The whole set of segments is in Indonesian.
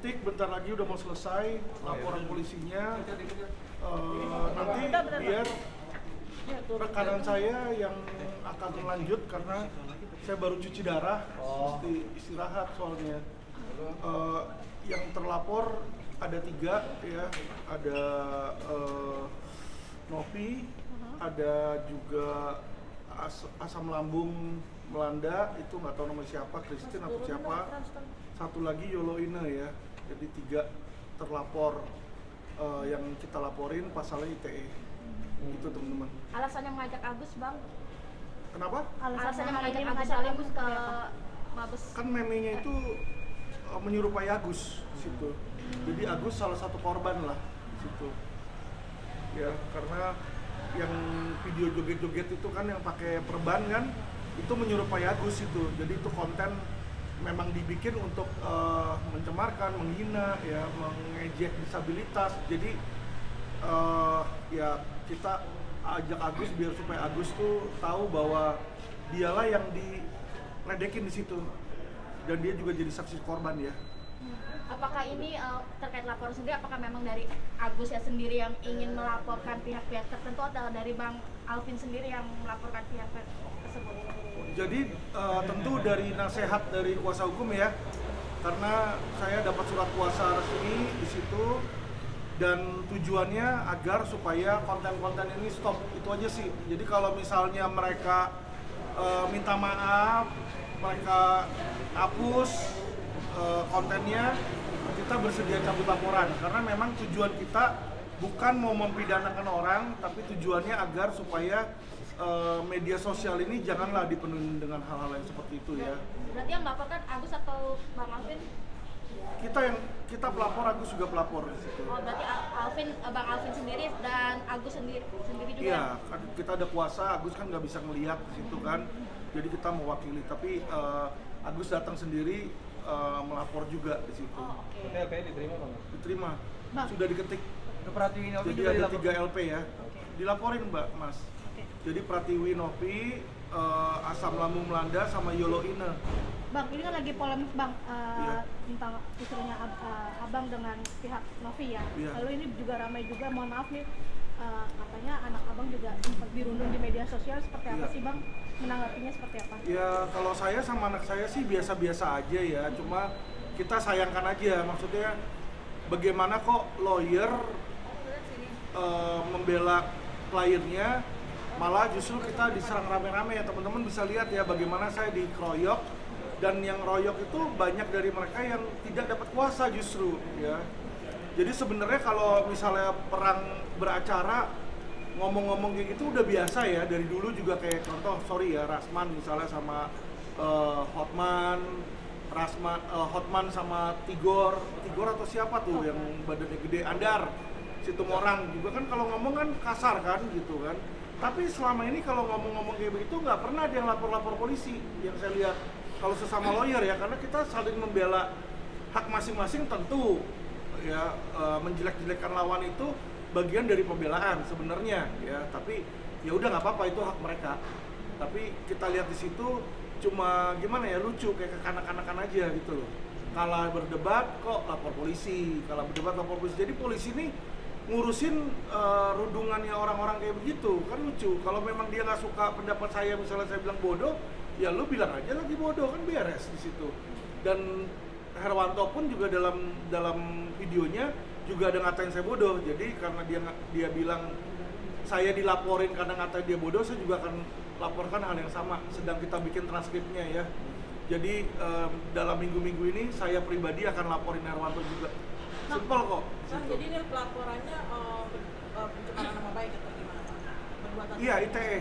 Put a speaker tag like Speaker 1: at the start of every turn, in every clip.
Speaker 1: ketik, bentar lagi udah mau selesai laporan polisinya. Nanti biar rekanan saya yang akan lanjut karena saya baru cuci darah, mesti istirahat soalnya. Yang terlapor ada 3 ya, ada Novi, ada juga asam lambung melanda, itu nggak tahu namanya siapa, Christine atau siapa. Satu lagi Yoloina ya, jadi 3 terlapor yang kita laporin pasalnya ITE. Itu teman-teman.
Speaker 2: Alasannya mengajak Agus, Bang?
Speaker 1: Kenapa?
Speaker 2: Alasannya mengajak Agus ke Mabes.
Speaker 1: Kan memenya itu menyerupai Agus di situ. Jadi Agus salah satu korban lah di situ. Ya, karena yang video joget-joget itu kan yang pakai perban kan, itu menyerupai Agus itu. Jadi itu konten memang dibikin untuk mencemarkan, menghina, ya, mengejek disabilitas. Jadi ya kita ajak Agus biar supaya Agus tuh tahu bahwa dialah yang diledekin di situ dan dia juga jadi saksi korban ya.
Speaker 2: Apakah ini terkait laporan sendiri, apakah memang dari Agus ya sendiri yang ingin melaporkan pihak-pihak tertentu atau dari Bang Alvin sendiri yang melaporkan pihak tersebut?
Speaker 1: Jadi tentu dari nasihat dari kuasa hukum ya, karena saya dapat surat kuasa resmi di situ dan tujuannya agar supaya konten-konten ini stop, itu aja sih. Jadi kalau misalnya mereka minta maaf, mereka hapus kontennya, kita bersedia cabut laporan karena memang tujuan kita bukan mau mempidanakan orang, tapi tujuannya agar supaya media sosial ini janganlah dipenuhi dengan hal-hal yang seperti itu ya.
Speaker 2: Berarti yang melaporkan Agus atau Bang Alvin?
Speaker 1: Kita pelapor, Agus juga pelapor di situ.
Speaker 2: Oh, berarti Bang Alvin sendiri dan Agus sendiri juga?
Speaker 1: Iya, kan kita ada kuasa, Agus kan nggak bisa ngelihat di situ kan, jadi kita mewakili. Tapi Agus datang sendiri melapor juga di situ.
Speaker 2: Oh, oke.
Speaker 3: LP diterima Bang?
Speaker 1: Diterima,
Speaker 2: Bang.
Speaker 1: sudah diketik.
Speaker 3: Pratiwi Novi
Speaker 1: Jadi
Speaker 3: juga
Speaker 1: ada
Speaker 3: dilapor?
Speaker 1: 3 LP ya, dilaporin Mbak Mas.
Speaker 2: Oke.
Speaker 1: Jadi Pratiwi Novi, asam lambung melanda sama Yoloina.
Speaker 4: Bang, ini kan lagi polemik Bang,
Speaker 1: Iya.
Speaker 4: tentang istilahnya Abang dengan pihak Novi ya.
Speaker 1: Iya.
Speaker 4: Lalu ini juga ramai juga, mohon maaf nih, katanya anak Abang juga sempat dirundung di media sosial, seperti apa
Speaker 1: Iya.
Speaker 4: sih Bang? Menanggapinya seperti apa?
Speaker 1: Ya kalau saya sama anak saya sih biasa-biasa aja ya, cuma kita sayangkan aja, maksudnya bagaimana kok lawyer membela kliennya, malah justru kita diserang rame-rame ya. Teman-teman bisa lihat ya bagaimana saya dikeroyok, dan yang royok itu banyak dari mereka yang tidak dapat kuasa justru ya. Jadi sebenarnya kalau misalnya perang beracara ngomong-ngomong kayak gitu udah biasa ya, dari dulu juga kayak contoh Rasman misalnya sama Hotman sama Tigor atau siapa tuh yang badannya gede, Andar Situmorang juga kan kalau ngomong kan kasar kan gitu kan. Tapi selama ini kalau ngomong-ngomong kayak begitu nggak pernah ada yang lapor-lapor polisi yang saya lihat. Kalau sesama lawyer ya, karena kita saling membela hak masing-masing tentu ya, menjelek-jelekan lawan itu bagian dari pembelaan sebenarnya ya, tapi ya udah nggak apa-apa, itu hak mereka. Tapi kita lihat di situ cuma gimana ya, lucu kayak kekanak-kanakan aja gitu loh. Kalau berdebat kok lapor polisi, kalau berdebat lapor polisi. Jadi polisi ini ngurusin rundungannya orang-orang kayak begitu kan lucu. Kalau memang dia nggak suka pendapat saya, misalnya saya bilang bodoh, ya lu bilang aja lagi bodoh, kan beres di situ. Dan Herwanto pun juga dalam videonya juga ada ngatain saya bodoh. Jadi karena dia bilang saya dilaporin karena ngatain dia bodoh, saya juga akan laporkan hal yang sama. Sedang kita bikin transkripnya ya. Jadi dalam minggu-minggu ini saya pribadi akan laporin Herwanto juga. Simpel kok.
Speaker 5: Nah, jadi ini pelaporannya pencemaran nama baik atau gimana? Perbuatan
Speaker 1: Iya, ITE.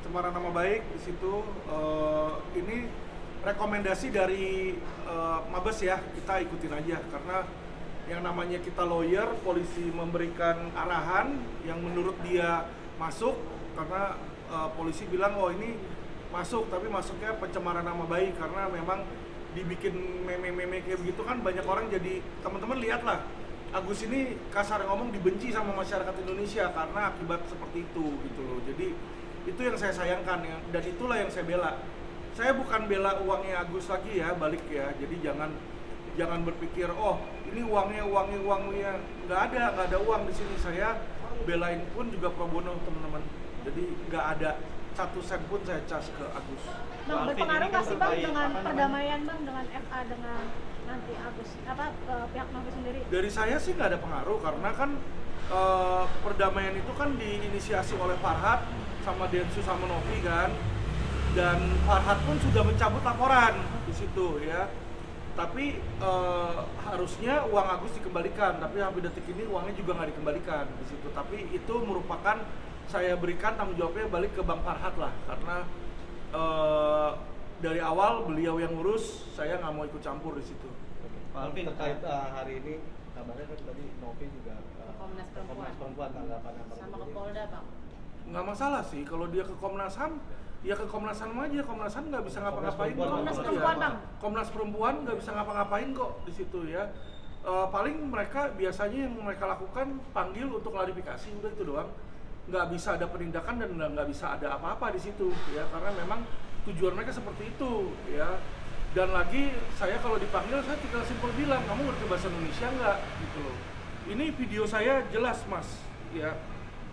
Speaker 1: Pencemaran nama baik di situ. Ini rekomendasi dari Mabes ya, kita ikutin aja karena yang namanya kita lawyer, polisi memberikan arahan yang menurut dia masuk karena polisi bilang oh ini masuk, tapi masuknya pencemaran nama baik karena memang dibikin meme-meme kayak begitu kan banyak orang jadi, teman-teman lihatlah Agus ini kasar ngomong dibenci sama masyarakat Indonesia karena akibat seperti itu gitu loh. Jadi itu yang saya sayangkan ya, dan itulah yang saya bela. Saya bukan bela uangnya Agus lagi ya, balik ya. Jadi jangan Jangan berpikir, oh ini uangnya, nggak ada uang di sini. Saya belain pun juga pro bono teman-teman. Jadi nggak ada 1 sen pun saya cas ke Agus.
Speaker 4: Bang,
Speaker 3: Alvin,
Speaker 4: berpengaruh
Speaker 3: ini
Speaker 4: nggak
Speaker 3: kan
Speaker 4: sih bang
Speaker 3: terkait
Speaker 4: dengan
Speaker 3: apa namanya?
Speaker 4: perdamaian bang dengan FA dengan nanti Agus pihak Novi sendiri?
Speaker 1: Dari saya sih nggak ada pengaruh karena kan perdamaian itu kan diinisiasi oleh Farhad sama Densus sama Novi kan, dan Farhad pun sudah mencabut laporan di situ ya. Tapi harusnya uang Agus dikembalikan, tapi sampai detik ini uangnya juga nggak dikembalikan di situ. Tapi itu merupakan saya berikan tanggung jawabnya balik ke Bang Farhad lah, karena dari awal beliau yang ngurus, saya nggak mau ikut campur di situ.
Speaker 3: Pak Alvin, terkait hari ini kabarnya kan tadi Novi juga
Speaker 5: Komnas Perempuan.
Speaker 3: tanggapan apa
Speaker 5: Sama ke Polda, Bang.
Speaker 1: Nggak masalah sih kalau dia ke Komnas HAM, ya ke Komnas HAM aja. Komnas HAM nggak bisa ngapa-ngapain.
Speaker 4: Komnas
Speaker 1: kok.
Speaker 4: Perempuan,
Speaker 1: Iya.
Speaker 4: Bang.
Speaker 1: Komnas Perempuan nggak bisa ngapa-ngapain kok di situ ya. Paling mereka biasanya yang mereka lakukan panggil untuk klarifikasi, udah itu doang. Nggak bisa ada penindakan dan nggak bisa ada apa-apa di situ ya, karena memang tujuan mereka seperti itu ya. Dan lagi saya kalau dipanggil, saya tinggal simpel bilang, kamu ngerti bahasa Indonesia nggak gitu loh. Ini video saya jelas mas ya,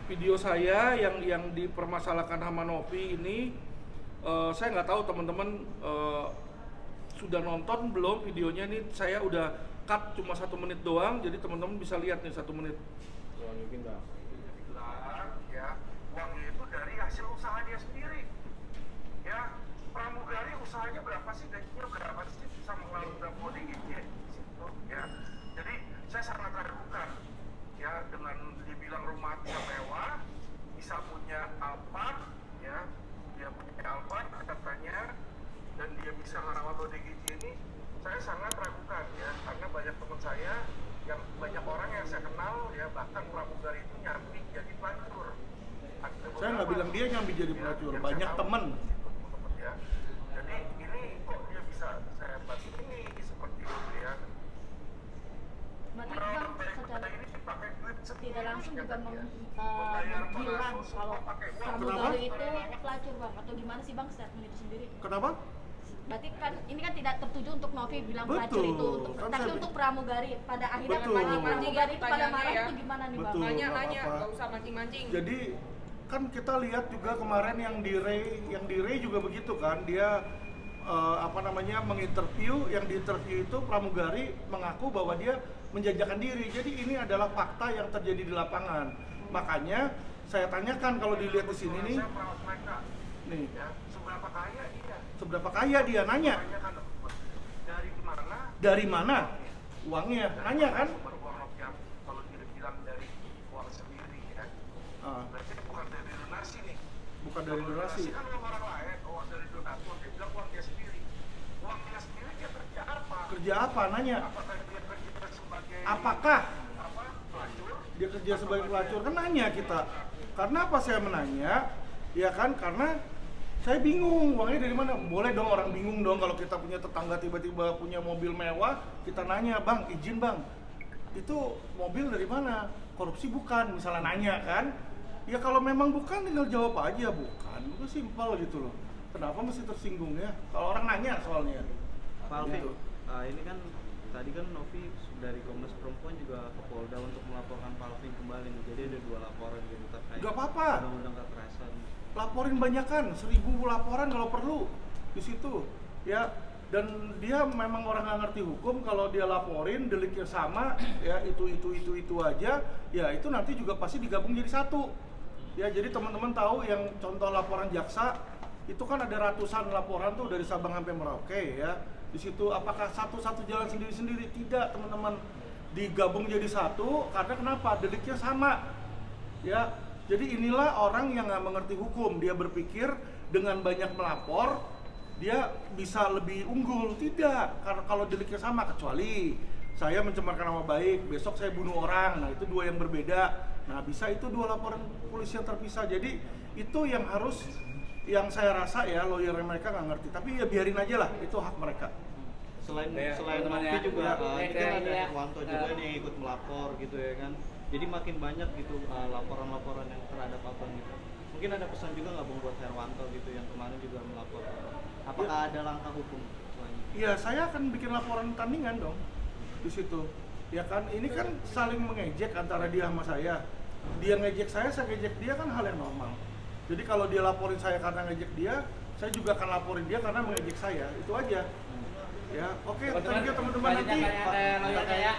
Speaker 1: video saya yang dipermasalahkan sama Novi ini, saya nggak tahu teman-teman sudah nonton belum videonya. Ini saya udah cut cuma 1 menit doang, jadi teman-teman bisa lihat nih 1 menit. Ya, uangnya itu dari hasil usaha dia sendiri. Ya, pramugari usahanya berapa sih, gajinya berapa sih bisa mengelola berapa ODGJ di situ ya. Jadi saya sangat ragukan ya dengan dibilang rumah dia mewah, bisa punya Alphard ya, dia punya Alphard katanya, dan dia bisa merawat ODGJ ini. Saya sangat ragukan ya, karena banyak teman saya yang banyak orang yang saya kenal ya, bahkan pramugari itu nyambi jadi pelacur. Saya nggak bilang dia nyambi jadi pelacur, banyak teman ya. Jadi ini kok dia bisa saya bantu ini seperti itu ya.
Speaker 2: Berarti bang secara
Speaker 1: ini pakai duit
Speaker 2: tidak langsung juga
Speaker 1: Membayar
Speaker 2: bilang
Speaker 1: pengasuh
Speaker 2: kalau
Speaker 1: semua pakai uang.
Speaker 2: pramugari
Speaker 1: Kenapa?
Speaker 2: itu pelacur bang, atau gimana sih bang statement itu sendiri?
Speaker 1: Kenapa?
Speaker 2: Berarti kan ini kan tidak tertuju untuk Novi bilang pelacur
Speaker 1: Betul.
Speaker 2: itu,
Speaker 1: Kan
Speaker 2: tapi
Speaker 1: saya-
Speaker 2: untuk pramugari pada akhirnya
Speaker 1: Betul.
Speaker 2: pramugari itu pada
Speaker 5: Pertanyaannya
Speaker 2: marah
Speaker 5: ya.
Speaker 2: itu gimana nih bang?
Speaker 1: Betul.
Speaker 5: Nanya-nanya,
Speaker 1: nggak apa-apa.
Speaker 5: nggak usah mancing-mancing.
Speaker 1: Jadi kan kita lihat juga kemarin yang di Ray juga begitu kan, dia menginterview, yang diinterview itu pramugari mengaku bahwa dia menjajakan diri. Jadi ini adalah fakta yang terjadi di lapangan. Makanya saya tanyakan kalau dilihat di sini nih, nih seberapa kaya dia, nanya. Dari mana uangnya? Nanya kan?
Speaker 6: Kalau dia bilang dari uang sendiri ya, berarti bukan dari donasi nih.
Speaker 1: Bukan dari donasi.
Speaker 6: Kan uang orang lain, uang dari donatur, dia bilang uang dia sendiri. Uangnya sendiri dia kerja apa?
Speaker 1: Kerja apa? Nanya.
Speaker 6: Apakah dia kerja sebagai
Speaker 1: Apakah
Speaker 6: pelacur?
Speaker 1: dia kerja sebagai pelacur? Kan nanya kita. Karena apa saya menanya? Ya kan, karena saya bingung uangnya dari mana. Boleh dong orang bingung dong kalau kita punya tetangga tiba-tiba punya mobil mewah, kita nanya, bang izin bang, itu mobil dari mana? Korupsi bukan, misalnya nanya kan. Ya kalau memang bukan tinggal jawab aja bukan, itu simpel gitu loh. Kenapa mesti tersinggung ya? Kalau orang nanya soalnya.
Speaker 3: Pak Alvin,
Speaker 1: Gitu.
Speaker 3: ini kan tadi kan Novi dari Komnas Perempuan juga ke Polda untuk melaporkan Pak Alvin kembali nih. Jadi ada 2 laporan gitu terkait
Speaker 1: Gak apa-apa.
Speaker 3: undang-undang kekerasan.
Speaker 1: Laporin banyakan, 1000 laporan kalau perlu di situ ya. Dan dia memang orang nggak ngerti hukum, kalau dia laporin deliknya sama ya, itu aja ya, itu nanti juga pasti digabung jadi satu ya. Jadi teman-teman tahu yang contoh laporan jaksa itu kan ada ratusan laporan tuh dari Sabang sampai Merauke ya. Di situ apakah satu-satu jalan sendiri-sendiri? Tidak teman-teman, digabung jadi satu karena kenapa? Deliknya sama ya. Jadi inilah orang yang nggak mengerti hukum, dia berpikir dengan banyak melapor dia bisa lebih unggul. Tidak, karena kalau deliknya sama, kecuali saya mencemarkan nama baik, besok saya bunuh orang, nah itu 2 yang berbeda. Nah bisa itu 2 laporan polisi yang terpisah. Jadi itu yang harus, yang saya rasa ya lawyer mereka nggak ngerti, tapi ya biarin aja lah, itu hak mereka.
Speaker 3: Selain
Speaker 7: Ya,
Speaker 3: Novi
Speaker 7: ya.
Speaker 3: juga, ini kan ada
Speaker 7: Ya.
Speaker 3: Herwanto juga nih yang ikut melapor gitu ya kan. Jadi makin banyak gitu laporan-laporan yang terhadap abang gitu. Mungkin ada pesan juga nggak bang buat Herwanto gitu yang kemarin juga melapor. Apakah ada langkah hukum selanjutnya?
Speaker 1: ya saya akan bikin laporan tandingan dong di situ. Ya kan, ini kan saling mengejek antara dia sama saya. Dia ngejek saya ngejek dia kan hal yang normal. Jadi kalau dia laporin saya karena ngejek dia, saya juga akan laporin dia karena mengejek saya. Itu aja. Ya, oke, thank you teman-teman. Nanti
Speaker 7: Kayak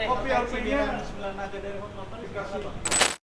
Speaker 1: kopi Alfinya
Speaker 3: 9 naga dari Hotman dikasih.